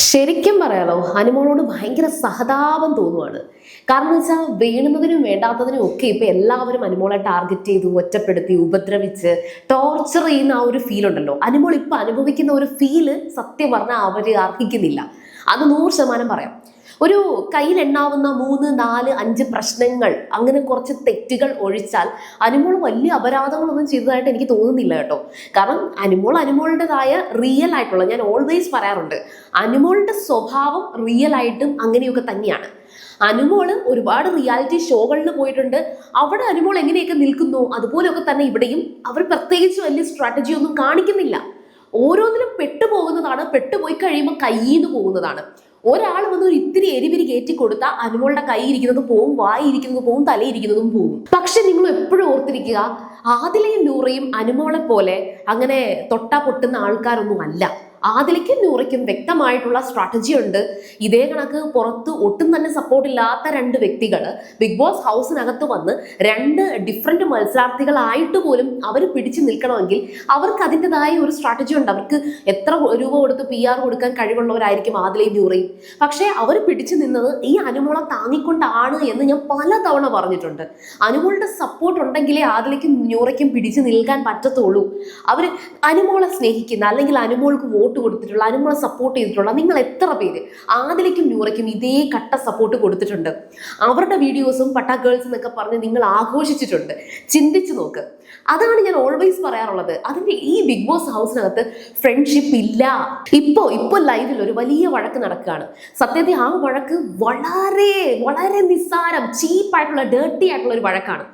ശരിക്കും പറയാലോ, അനുമോളോട് ഭയങ്കര സഹതാപം തോന്നുവാണ്. കാരണം എന്ന് വെച്ചാൽ വേണുന്നതിനും വേണ്ടാത്തതിനും ഒക്കെ ഇപ്പൊ എല്ലാവരും അനുമോളെ ടാർഗറ്റ് ചെയ്തു, ഒറ്റപ്പെടുത്തി, ഉപദ്രവിച്ച് ടോർച്ചർ ചെയ്യുന്ന ആ ഒരു ഫീൽ ഉണ്ടല്ലോ. അനുമോൾ ഇപ്പൊ അനുഭവിക്കുന്ന ഒരു ഫീല് സത്യം പറഞ്ഞാൽ അവര് അർഹിക്കുന്നില്ല. അത് 100% പറയാം. ഒരു കയ്യിലെണ്ണാവുന്ന 3, 4, 5 പ്രശ്നങ്ങൾ, അങ്ങനെ കുറച്ച് തെറ്റുകൾ ഒഴിച്ചാൽ അനുമോൾ വലിയ അപരാധങ്ങളൊന്നും ചെയ്തതായിട്ട് എനിക്ക് തോന്നുന്നില്ല കേട്ടോ. കാരണം അനുമോളുടേതായ റിയൽ ആയിട്ടുള്ള, ഞാൻ ഓൾവേസ് പറയാറുണ്ട്, അനുമോളുടെ സ്വഭാവം റിയൽ ആയിട്ടും അങ്ങനെയൊക്കെ തന്നെയാണ്. അനുമോള് ഒരുപാട് റിയാലിറ്റി ഷോകളിൽ പോയിട്ടുണ്ട്. അവിടെ അനുമോൾ എങ്ങനെയൊക്കെ നിൽക്കുന്നു അതുപോലെയൊക്കെ തന്നെ ഇവിടെയും അവർ പ്രത്യേകിച്ച് വലിയ സ്ട്രാറ്റജി ഒന്നും കാണിക്കുന്നില്ല. ഓരോന്നിലും പെട്ടുപോകുന്നതാണ്, പെട്ടുപോയി കഴിയുമ്പോൾ കയ്യിൽ നിന്ന് പോകുന്നതാണ്. ഒരാൾ വന്ന് ഒരു ഇത്തിരി എരിവിരി കയറ്റി കൊടുത്താൽ അനുമോളുടെ കൈ ഇരിക്കുന്നതും പോവും, വായിരിക്കുന്നതും പോവും, തലയിരിക്കുന്നതും പോവും. പക്ഷെ നിങ്ങൾ എപ്പോഴും ഓർത്തിരിക്കുക, ആദിലയും നൂറയും അനുമോളെ പോലെ അങ്ങനെ തൊട്ടാ പൊട്ടുന്ന ആൾക്കാരൊന്നും അല്ല. ആദിലയ്ക്കും നൂറയ്ക്കും വ്യക്തമായിട്ടുള്ള സ്ട്രാറ്റജി ഉണ്ട്. ഇതേ കണക്ക് പുറത്ത് ഒട്ടും തന്നെ സപ്പോർട്ടില്ലാത്ത 2 വ്യക്തികൾ ബിഗ് ബോസ് ഹൗസിനകത്ത് വന്ന് 2 ഡിഫറെന്റ് മത്സരാർത്ഥികളായിട്ട് പോലും അവർ പിടിച്ചു നിൽക്കണമെങ്കിൽ അവർക്ക് അതിൻ്റെതായ ഒരു സ്ട്രാറ്റജി ഉണ്ട്. അവർക്ക് എത്ര രൂപ കൊടുത്ത് PR കൊടുക്കാൻ കഴിവുള്ളവരായിരിക്കും ആദിലയും നൂറയും. പക്ഷേ അവർ പിടിച്ചു നിന്നത് ഈ അനുമോളെ താങ്ങിക്കൊണ്ടാണ് എന്ന് ഞാൻ പലതവണ പറഞ്ഞിട്ടുണ്ട്. അനുമോളുടെ സപ്പോർട്ട് ഉണ്ടെങ്കിലേ ആദിലയ്ക്കും നൂറയ്ക്കും പിടിച്ചു നിൽക്കാൻ പറ്റത്തുള്ളൂ. അവർ അനുമോളെ സ്നേഹിക്കുന്ന, അല്ലെങ്കിൽ അനുമോൾക്ക് കൊടുത്തിട്ടുള്ള, അനുമോളെ സപ്പോർട്ട് ചെയ്തിട്ടുള്ള നിങ്ങൾ എത്ര പേര് ആദിലയ്ക്കും നൂറയ്ക്കും ഇതേ കട്ട സപ്പോർട്ട് കൊടുത്തിട്ടുണ്ട്? അവരുടെ വീഡിയോസും പട്ടാ ഗേൾസ് എന്നൊക്കെ പറഞ്ഞ് നിങ്ങൾ ആഘോഷിച്ചിട്ടുണ്ട്. ചിന്തിച്ചു നോക്ക്. അതാണ് ഞാൻ ഓൾവേസ് പറയാറുള്ളത്. അതിന്റെ ഈ ബിഗ് ബോസ് ഹൗസിനകത്ത് ഫ്രണ്ട്ഷിപ്പ് ഇല്ല. ഇപ്പോ ലൈവിൽ ഒരു വലിയ വഴക്ക് നടക്കുകയാണ്. സത്യത്തിൽ ആ വഴക്ക് വളരെ വളരെ നിസ്സാരം, ചീപ്പായിട്ടുള്ള, ഡേർട്ടി ആയിട്ടുള്ള ഒരു വഴക്കാണ്.